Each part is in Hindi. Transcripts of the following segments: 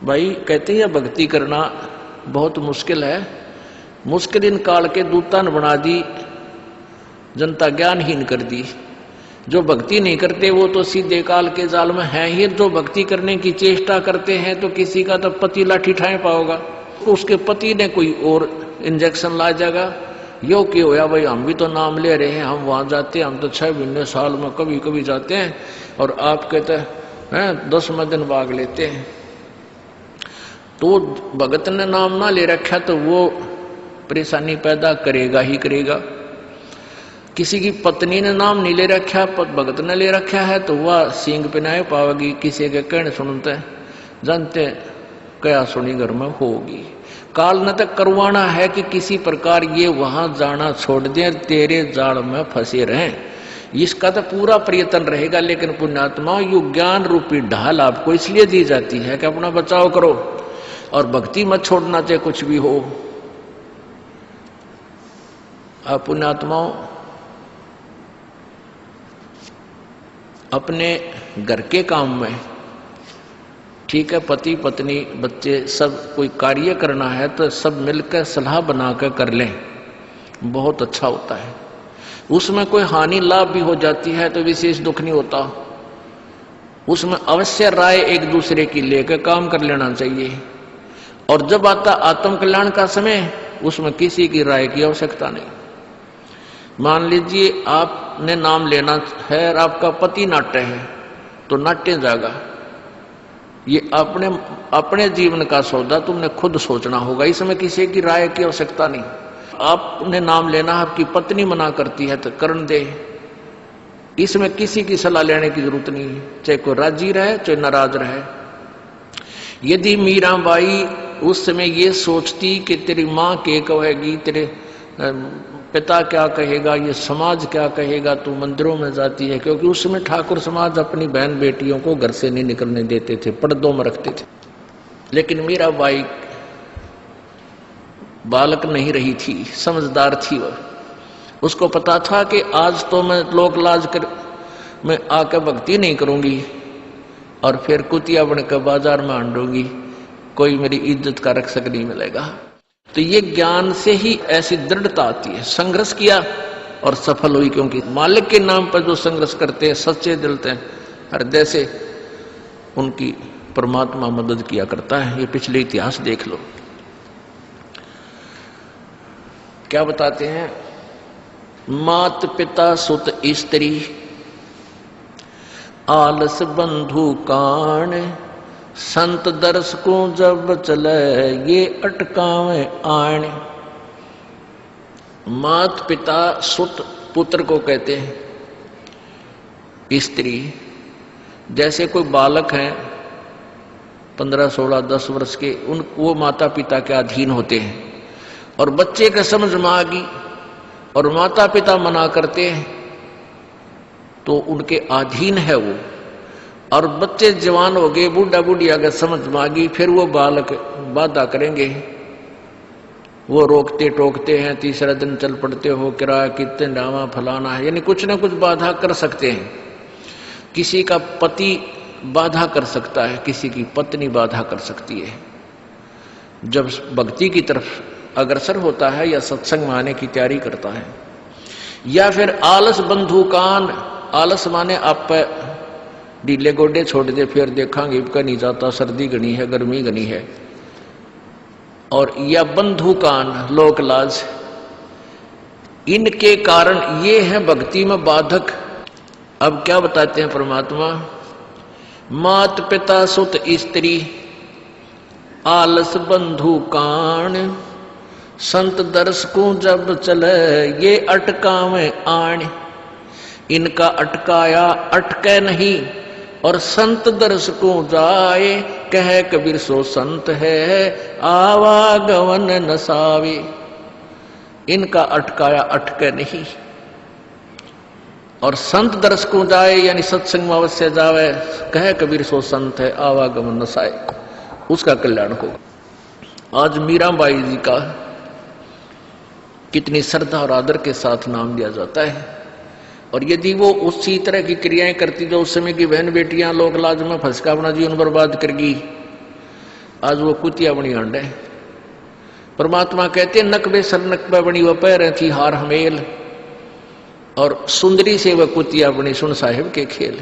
भाई कहते हैं भक्ति करना बहुत मुश्किल है, मुश्किल इन काल के दूतान बना दी, जनता ज्ञानहीन कर दी। जो भक्ति नहीं करते वो तो सीधे काल के जाल में हैं ही। जो भक्ति करने की चेष्टा करते हैं तो किसी का तो पति लाठी ठाए पाओगा, उसके पति ने कोई और इंजेक्शन ला जाएगा। यो कि होया भाई हम भी तो नाम ले रहे हैं, हम वहां जाते हैं, हम तो 6 महीने साल में कभी कभी जाते हैं, और आप कहते हैं 10वें दिन भाग लेते हैं। तो भगत ने नाम ना ले रखा तो वो परेशानी पैदा करेगा ही करेगा। किसी की पत्नी ने नाम नहीं ले रखा, भगत ने ले रखा है तो वह सींग पिनाए पावेगी। किसी के कहने सुनते जानते क्या सुनी घर में होगी। काल न तक करवाना है कि किसी प्रकार ये वहां जाना छोड़ दें, तेरे जाल में फंसे रहें, इसका तो पूरा प्रयत्न रहेगा। लेकिन पुण्यात्मा यु ज्ञान रूपी ढाल आपको इसलिए दी जाती है कि अपना बचाव करो और भक्ति मत छोड़ना चाहे कुछ भी हो। आप पुण्यात्माओं अपने घर के काम में ठीक है, पति पत्नी बच्चे सब कोई कार्य करना है तो सब मिलकर सलाह बनाकर कर लें, बहुत अच्छा होता है। उसमें कोई हानि लाभ भी हो जाती है तो विशेष दुख नहीं होता। उसमें अवश्य राय एक दूसरे की लेकर काम कर लेना चाहिए। और जब आता आत्म कल्याण का समय, उसमें किसी की राय की आवश्यकता नहीं। मान लीजिए आपने नाम लेना है और आपका पति नाट्य है तो नाट्य जागा। ये अपने जीवन का सौदा तुमने खुद सोचना होगा, इसमें किसी की राय की आवश्यकता नहीं। आपने नाम लेना, आपकी पत्नी मना करती है तो करने दे, इसमें किसी की सलाह लेने की जरूरत नहीं, चाहे कोई राजी रहे चाहे नाराज रहे। यदि मीराबाई उस समय ये सोचती कि तेरी माँ क्या कहेगी, तेरे पिता क्या कहेगा, ये समाज क्या कहेगा, तू मंदिरों में जाती है, क्योंकि उस समय ठाकुर समाज अपनी बहन बेटियों को घर से नहीं निकलने देते थे, पर्दों में रखते थे। लेकिन मीराबाई बालक नहीं रही थी, समझदार थी वह। उसको पता था कि आज तो मैं लोक लाज कर मैं आकर भक्ति नहीं करूंगी और फिर कुतिया बनकर बाजार में आंडूंगी, कोई मेरी इज्जत का रक्षक नहीं मिलेगा। तो ये ज्ञान से ही ऐसी दृढ़ता आती है। संघर्ष किया और सफल हुई, क्योंकि मालिक के नाम पर जो संघर्ष करते हैं सच्चे दिल से हृदय से, उनकी परमात्मा मदद किया करता है। ये पिछले इतिहास देख लो, क्या बताते हैं। मात पिता सुत स्त्री आलस बंधु कान, संत दर्श को जब चले ये अटकावे आण। मात पिता सुत पुत्र को कहते हैं। स्त्री जैसे कोई बालक हैं 15, 16, 10 वर्ष के, वो माता पिता के अधीन होते हैं। और बच्चे के समझ में आ गई और माता पिता मना करते हैं तो उनके अधीन है वो। और बच्चे जवान हो गए, बूढ़ा बूढ़िया के समझ में आ गई, फिर वो बालक बाधा करेंगे, वो रोकते टोकते हैं, तीसरा दिन चल पड़ते हो, किराया कितने डावा फलाना है, यानी कुछ ना कुछ बाधा कर सकते हैं। किसी का पति बाधा कर सकता है, किसी की पत्नी बाधा कर सकती है। जब भक्ति की तरफ अग्रसर होता है या सत्संग में आने की तैयारी करता है। या फिर आलस बंधु कान, आलस माने आप ढीले गोडे छोड़ दे, फिर देखांगे इबका नहीं जाता, सर्दी घनी है, गर्मी घनी है। और या बंधु कान लोक लाज, इनके कारण ये है भक्ति में बाधक। अब क्या बताते हैं परमात्मा। मात पिता सुत स्त्री आलस बंधु कान, संत दर्श को जब चले ये अटकावे आण। इनका अटकाया अटके नहीं और संत दर्श को जाए, कह कबीर सो संत है आवागमन नसावे। इनका अटकाया अटके नहीं और संत दर्श को जाए, यानी सत्संग में अवश्य जावे, कह कबीर सो संत है आवागमन नसाए, उसका कल्याण हो। आज मीराबाई जी का कितनी श्रद्धा और आदर के साथ नाम लिया जाता है। और यदि वो उसी तरह की क्रियाएं करती जो उस समय की बहन बेटियां लोक लाज में फंस कर अपना जीवन बर्बाद करगी, आज वो कुतिया बनी अंडे। परमात्मा कहते नकबे सर नकबे बनी वह पैर थी हार हमेल, और सुंदरी से वह कुतिया बनी सुन साहिब के खेल।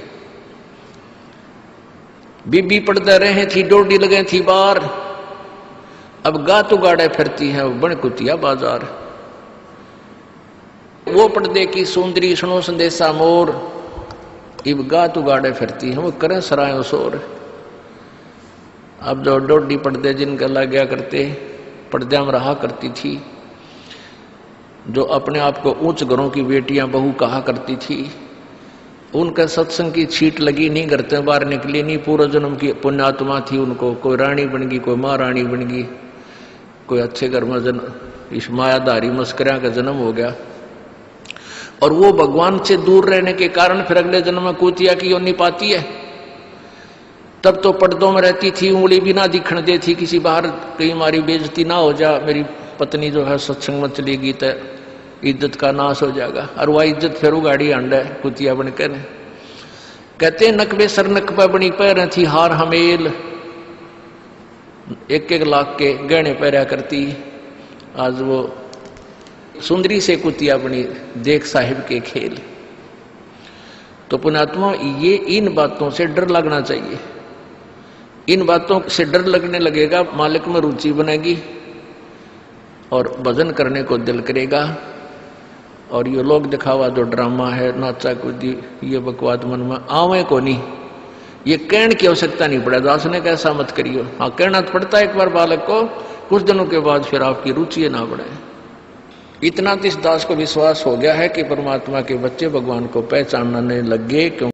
बीबी पड़ते रहे थी डोडी लगे थी बार, अब गातु गाड़े फिरती है बन कुतिया बाजार। वो पर्दे की सुंदरी सुनो संदेशा मोर, इब गातु गाड़े फिरती है वो करें सरायों शोर। अब जो डोडी पर्दे जिनका लग गया करते पर्दे में रहा करती थी, जो अपने आप को ऊंच घरों की बेटियां बहू कहा करती थी, उनका सत्संग की छीट लगी नहीं, करते बाहर निकली नहीं। पूर्व जन्म की पुण्यात्मा थी, उनको कोई रानी बन गई, कोई महारानी बन गई, कोई अच्छे घर में जन्म इस मायाधारी मस्करिया का जन्म हो गया। और वो भगवान से दूर रहने के कारण फिर अगले जन्म में कुतिया की योनि पाती है। तब तो पर्दों में रहती थी, उंगली भी ना दिखने देती, किसी बाहर कहीं हमारी बेइज्जती ना हो जा, मेरी पत्नी जो है सत्संग में चलेगी तो इज्जत का नाश हो जाएगा। और वह इज्जत फिर उगाड़ी अंडा है कुतिया बन कर। कहते नकबे सर नकबा बनी पैर थी हार हमेल, 1-1 लाख के गहने पहरा करती। आज वो सुंदरी से कुतिया बनी देख साहिब के खेल। तो पुण्यात्मा ये इन बातों से डर लगना चाहिए। इन बातों से डर लगने लगेगा, मालिक में रुचि बनेगी और भजन करने को दिल करेगा। और ये लोग दिखावा जो ड्रामा है, नाचा कूदी, ये बकवाद मन में आवे को नहीं। ये कहने की आवश्यकता नहीं पड़े, दास ने कैसा मत करियो। हाँ कहना तो पड़ता है एक बार बालक को, कुछ दिनों के बाद फिर आपकी रुचि ना बढ़े। इतना तो इस दास को विश्वास हो गया है कि परमात्मा के बच्चे भगवान को पहचानने लगे। क्यों